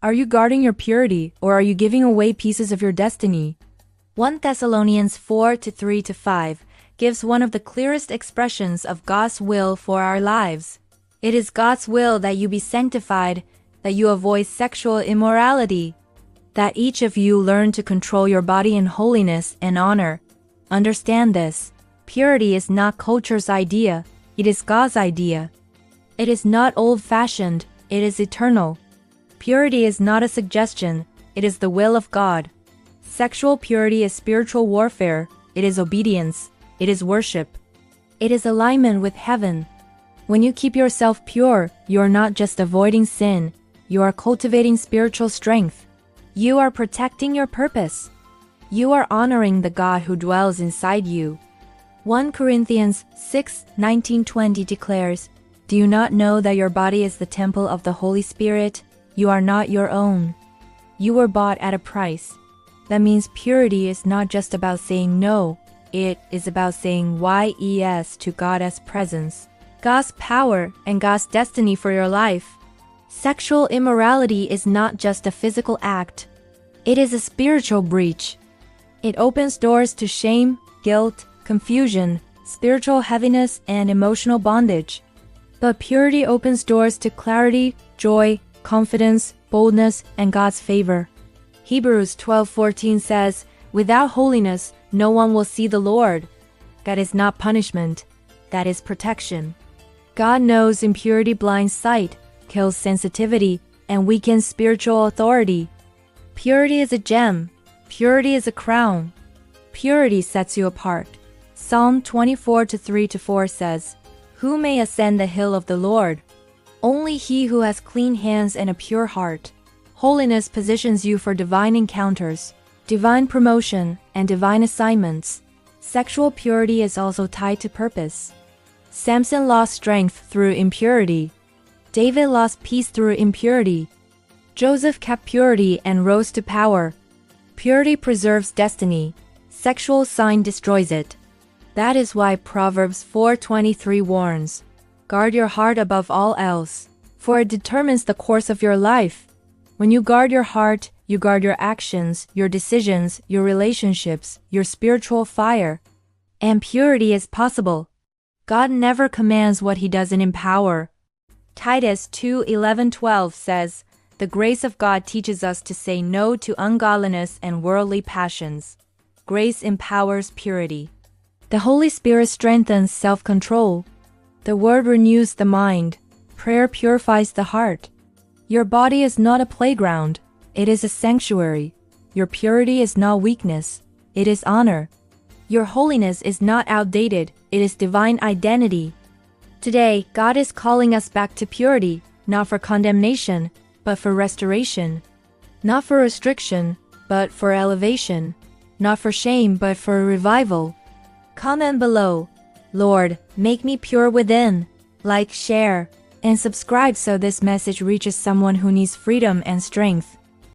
Are you guarding your purity, or are you giving away pieces of your destiny? 1 Thessalonians 4:3-5 gives one of the clearest expressions of God's will for our lives. It is God's will that you be sanctified, that you avoid sexual immorality, that each of you learn to control your body in holiness and honor. Understand this. Purity is not culture's idea, it is God's idea. It is not old-fashioned, it is eternal. Purity is not a suggestion, it is the will of God. Sexual purity is spiritual warfare, it is obedience, it is worship. It is alignment with heaven. When you keep yourself pure, you are not just avoiding sin, you are cultivating spiritual strength. You are protecting your purpose. You are honoring the God who dwells inside you. 1 Corinthians 6:19-20 declares, "Do you not know that your body is the temple of the Holy Spirit? You are not your own. You were bought at a price." That means purity is not just about saying no, it is about saying yes to God's presence, God's power, and God's destiny for your life. Sexual immorality is not just a physical act. It is a spiritual breach. It opens doors to shame, guilt, confusion, spiritual heaviness, and emotional bondage. But purity opens doors to clarity, joy, confidence, boldness, and God's favor. Hebrews 12:14 says, "Without holiness, no one will see the Lord." That is not punishment. That is protection. God knows impurity blinds sight, kills sensitivity, and weakens spiritual authority. Purity is a gem. Purity is a crown. Purity sets you apart. Psalm 24:3-4 says, "Who may ascend the hill of the Lord? Only he who has clean hands and a pure heart." Holiness positions you for divine encounters, divine promotion, and divine assignments. Sexual purity is also tied to purpose. Samson lost strength through impurity. David lost peace through impurity. Joseph kept purity and rose to power. Purity preserves destiny. Sexual sin destroys it. That is why Proverbs 4:23 warns, "Guard your heart above all else, for it determines the course of your life." When you guard your heart, you guard your actions, your decisions, your relationships, your spiritual fire. And purity is possible. God never commands what he doesn't empower. Titus 2:11-12 says, "The grace of God teaches us to say no to ungodliness and worldly passions." Grace empowers purity. The Holy Spirit strengthens self-control. The Word renews the mind. Prayer purifies the heart. Your body is not a playground. It is a sanctuary. Your purity is not weakness. It is honor. Your holiness is not outdated. It is divine identity. Today, God is calling us back to purity, not for condemnation, but for restoration. Not for restriction, but for elevation. Not for shame, but for revival. Comment below, "Lord, make me pure within." Like, share, and subscribe so this message reaches someone who needs freedom and strength.